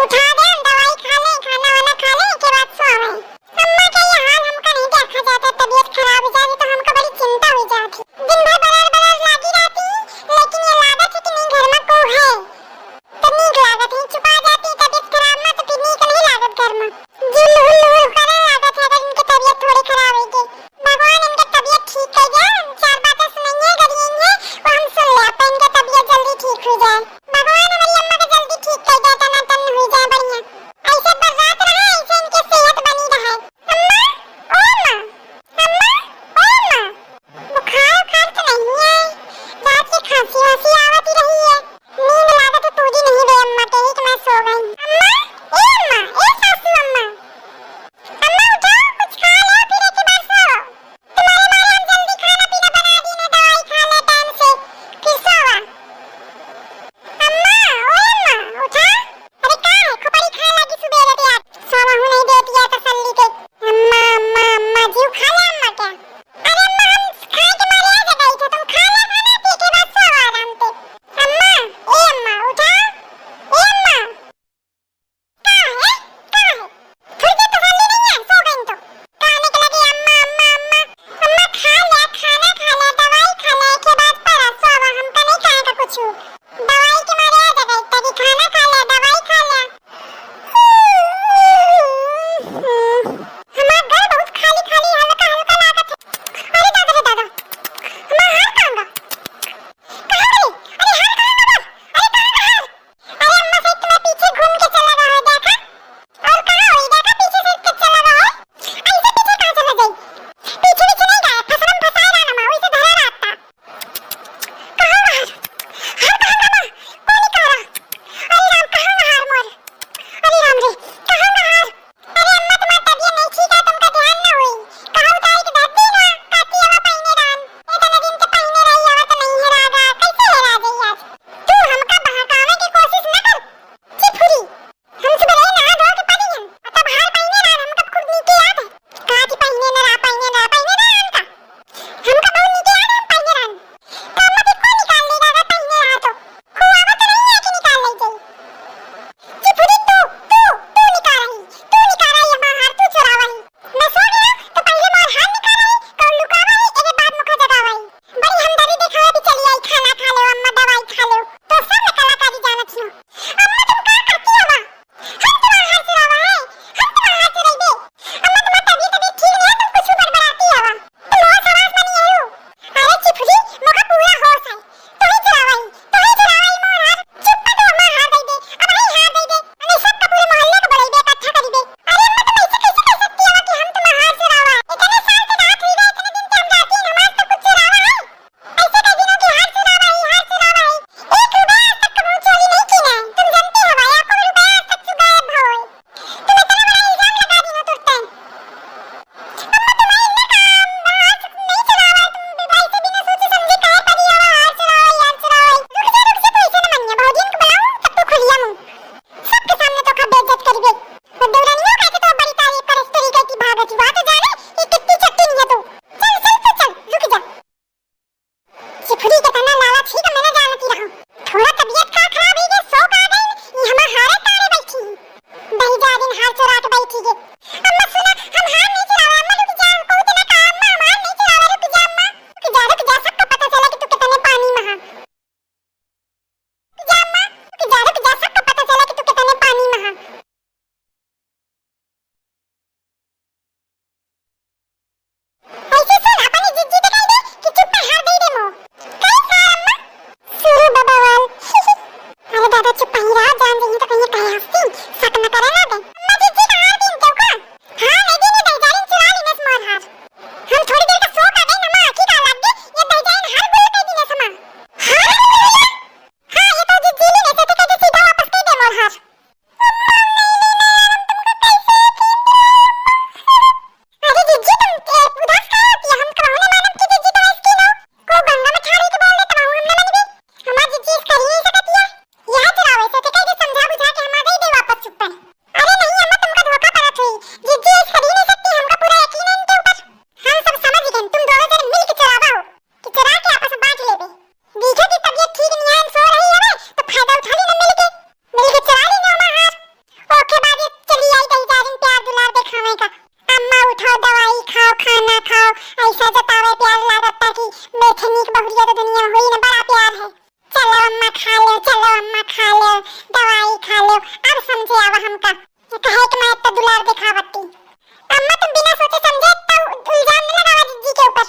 उठा दे, हम दवाई खा ले, खाना वाना खा ले के बाद सो आवे। अम्मा का ये हाल हमका नहीं देखा जाता, तबीयत खराब हो जाती तो हमका बड़ी चिंता हो जाती। दिन भर बरार बरार लागी रहती, लेकिन ये लागत है कि नहीं घर में को है तो नीक लागत है। छुपा जाती तबीयत खराब में तो फिर नीक नहीं लागत घर में। जुल हुल हुल करे लागत है अगर इनकी तबीयत थोड़ी खराब होगी। भगवान इनकी तबीयत ठीक कर जाए, चार बातें सुनाइए करिए और हम सुन ले, अपन इनकी तबीयत जल्दी ठीक हो जाए। भगवान हमारी अम्मा को जल्दी ठीक कर दे, तना तन हो जाए बढ़िया। समझे आवा हमका कहे कि मैं इतना दुलार दिखावती। अम्मा तुम बिना सोचे समझे इतना इल्जाम न लगावा जीजी के ऊपर।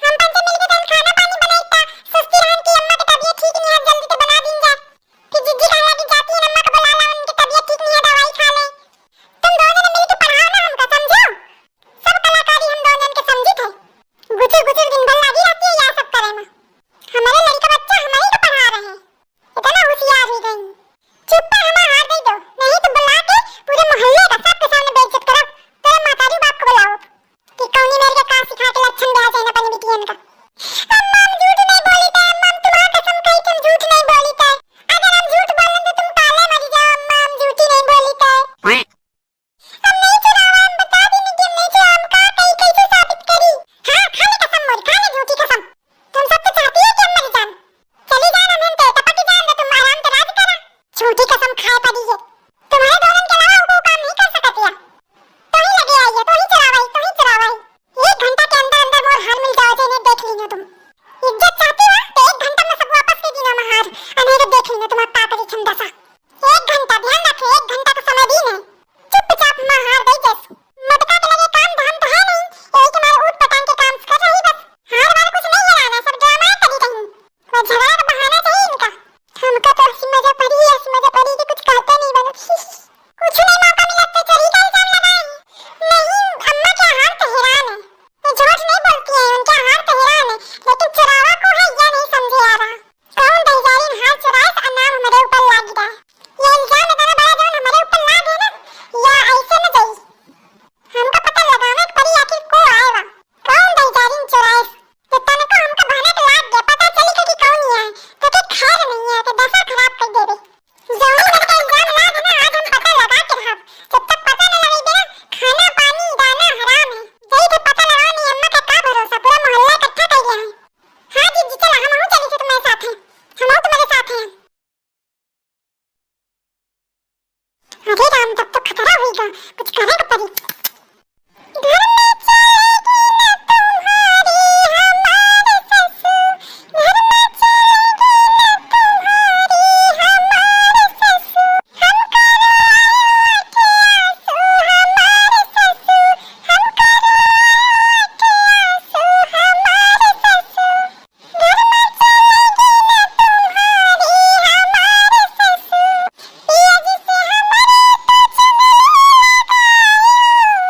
हम पंचे मिलके तन खाना पानी बनाईता सुस्ती रहन की अम्मा की तबीयत ठीक नहीं है जल्दी से बना दीन जा। फिर जीजी कहला कि जाती है अम्मा को बुला ला उनकी तबीयत ठीक नहीं है दवाई खा ले। तुम दोनों ने मिलके पढ़ाओ ना हमका समझो। सब कलाकारी हम दोनों के समझी थे। गुचुर गुचुर दिन भर लगी रहती है या सब करे में। हमारे लड़का बच्चा हमारे को पढ़ा रहे हैं। इतना होशियार हो गई। चुप पर हमारा हाथ दे दो नहीं तो बुला के पूरे मोहल्ले का सबके सामने बेइज्जत करो। तेरे मातारी बाप को बुलाओ कि कौनी मेरे का सिखा के लक्षण दे जाए ना अपनी बिटियन का। अम्मा हम झूठ नहीं बोली थे। अम्मा हम तुम्हारा कसम कही तुम झूठ नहीं बोली थे। अगर हम झूठ बोलें तो तुम काले मर जाओ। अम्मा हम झूठी नहीं बोली थे। हम नहीं चुरावा हम बता भी नहीं कि हम नहीं चुरावा। हम कहा कहीं कैसे साबित करी। हाँ खाने कसम मोर खाने झूठी कसम। तुम सब तो चाहती हो कि हम मर जान। चली जान हम ते टपक जान तो तुम आराम से राज करा। झूठी कसम खाए पड़ी है। तुम्हारे दोनों के अलावा वो काम नहीं कर सकती है। तो ही लगे आई है तो ही चरावाई। 1 घंटा के अंदर अंदर मोर हाल मिल जाओ जेने देख लीनो तुम। इज्जत चाहती हो तो 1 घंटा में सब वापस के दिनो में हार अनेरे देख लीनो तुम का करी छंदा सा। 1 घंटा ध्यान रखे 1 घंटा का समय भी नहीं। चुपचाप मां हार गई जैस। मटका के लगे काम धाम तो है नहीं। यही तुम्हारे ऊट पटांग के काम कर रही बस। हार वार कुछ नहीं हराना सब ड्रामा करी रही। वो झगड़ा का बहाना चाहिए इनका। हमका तो हंसी मजा पड़ी कि कुछ कहते नहीं बनो। कुछ नहीं मौका मिला तो चोरी का इल्जाम लगाए। नहीं अम्मा क्या हार तो हैरान है। ये झूठ नहीं बोलती है उनका हार तो हैरान है लेकिन चुरावा को है या नहीं समझे आ रहा। कौन दहजारीन हार चुराए और नाम हमारे ऊपर लाग गया। ये इल्जाम इतना बड़ा जो हमारे ऊपर लाग है ना या ऐसे न जाई। हमका पता लगाना पड़ी आखिर को आएगा। कौन दहजारीन चुराए तो तने को हमका बहाना तो लाग गया। पता चली कि कौन ही है तो के खैर नहीं है तो दशा खराब कर देवे। जोनी लड़का इल्जाम ला देना आज हम पता लगा के रहा। जब तक पता न लगेगा खाना पानी दाना हराम है। यही तो पता लगाओ नहीं अम्मा का भरोसा पूरा मोहल्ला इकट्ठा कर गया है। हाँ जीजी चला हम चली से तुम्हारे साथ हैं। हम तुम्हारे साथ हैं। अरे राम तब तो खतरा होगा कुछ करने को पड़ी। घर में चलेगी ना तुम्हारी हमारे ससुर। घर में चलेगी ना तुम्हारी हमारे ससुर। हम करवाए के आंसू हमारे ससुर। हम करवाए के आंसू हमारे ससुर। घर में चलेगी ना तुम्हारी हमारे ससुर। पिया जी से हमारे तो चुनरी लगाइयो।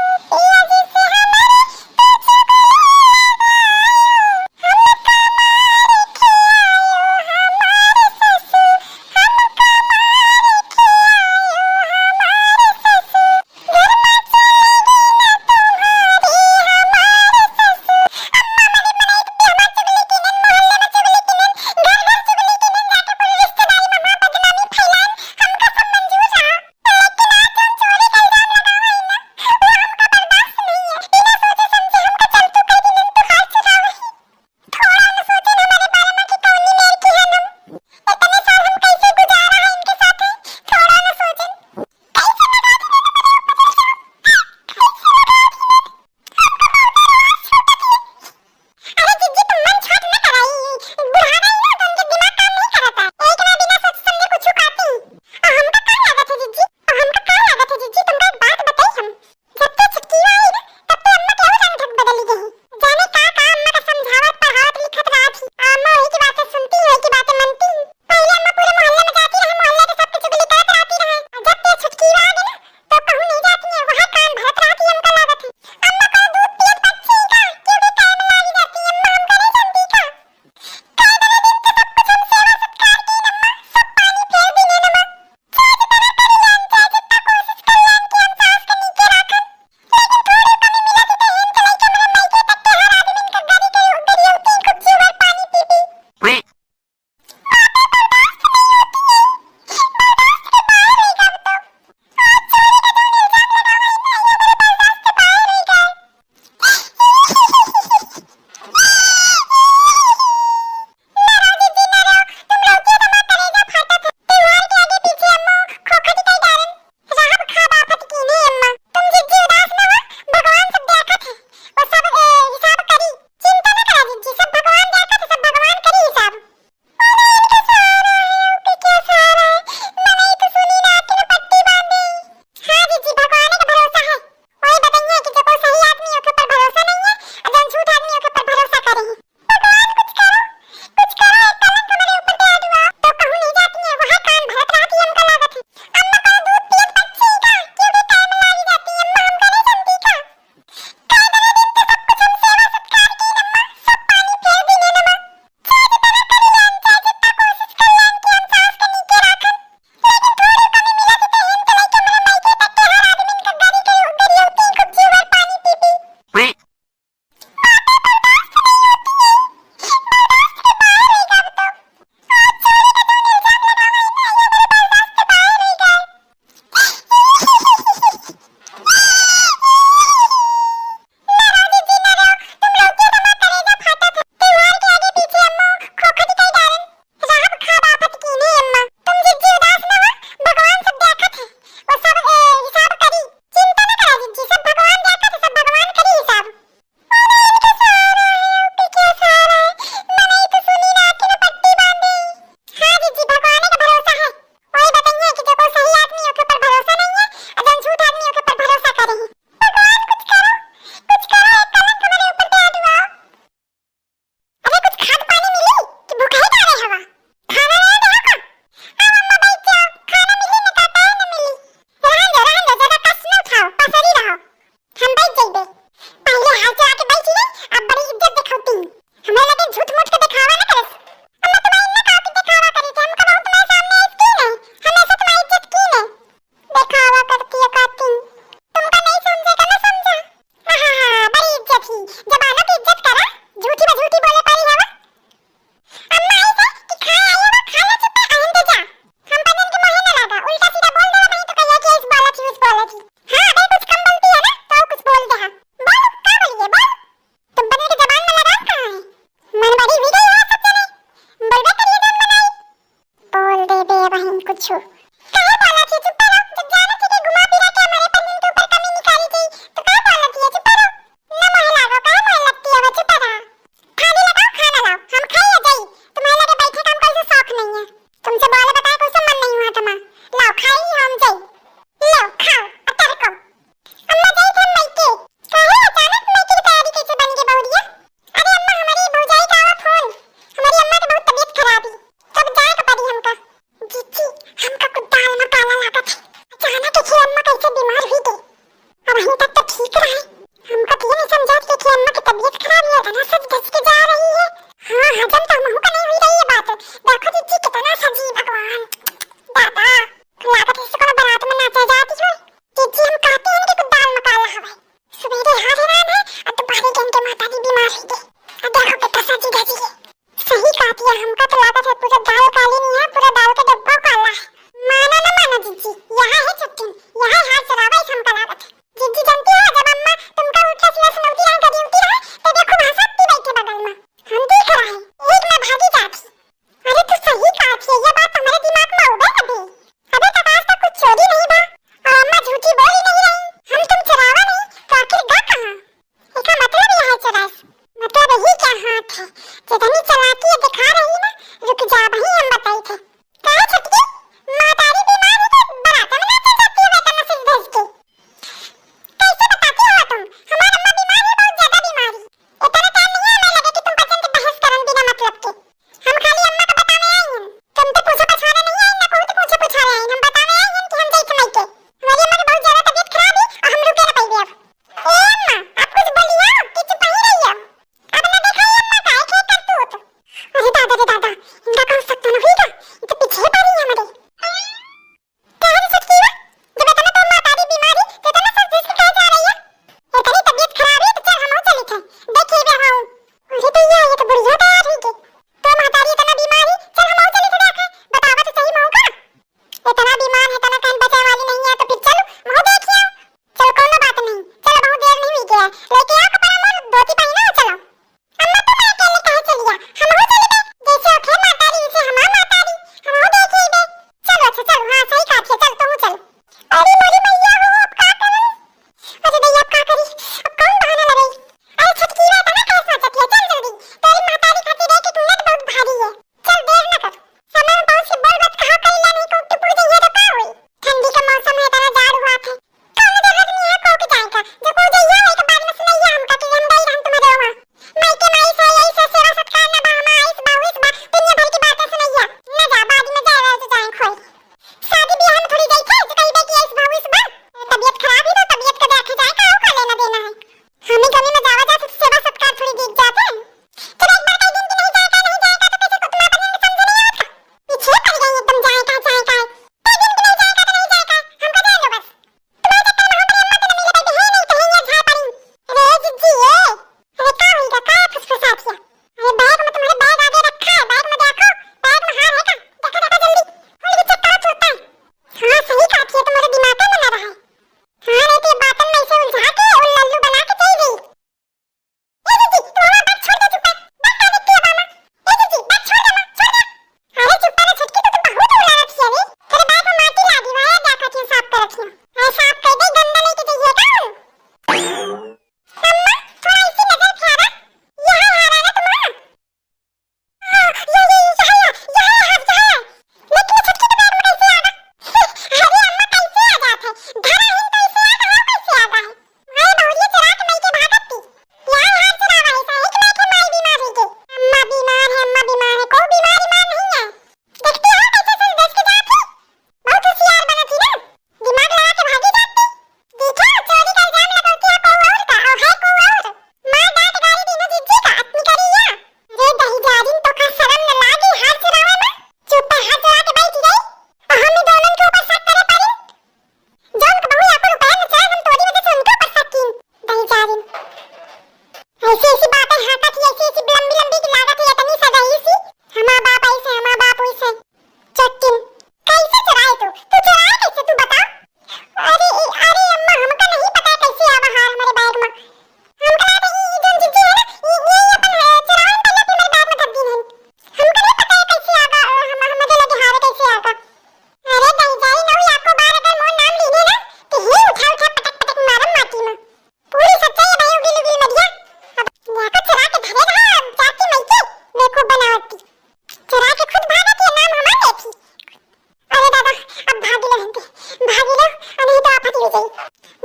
गई।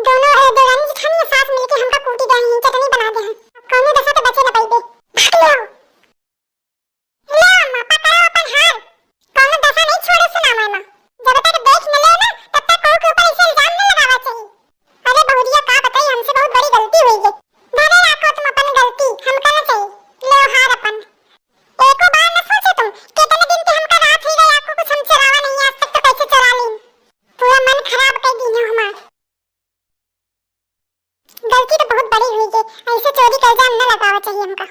दोनों देवरानी जेठानी साथ मिलके हमका कूटी गए हैं, चटनी बना दे हैं। कौनो दशा तो बचे न पाई दे। भाग लो ले अम्मा पकड़ो अपन हार, कौनो दशा नहीं छोड़े सुना मैना। जब तक देख न ले ना तब तक कोई के ऊपर इसे इल्जाम न लगावा चाहिए। अरे बहुरिया का बताई, हमसे बहुत बड़ी गलती हुई है। धरे राखो तुम अपन गलती, हमका न चाहिए। ले हार अपन। एको बार न सोचे तुम कितने दिन के हमका रात ही गई, आपको कुछ हम चुरावा नहीं आज तक तो कैसे चुरा ली। पूरा मन खराब कर दी है हमार। गलती तो बहुत बड़ी हुई है, ऐसे चोरी का इल्जाम न लगावा चाहिए हमका।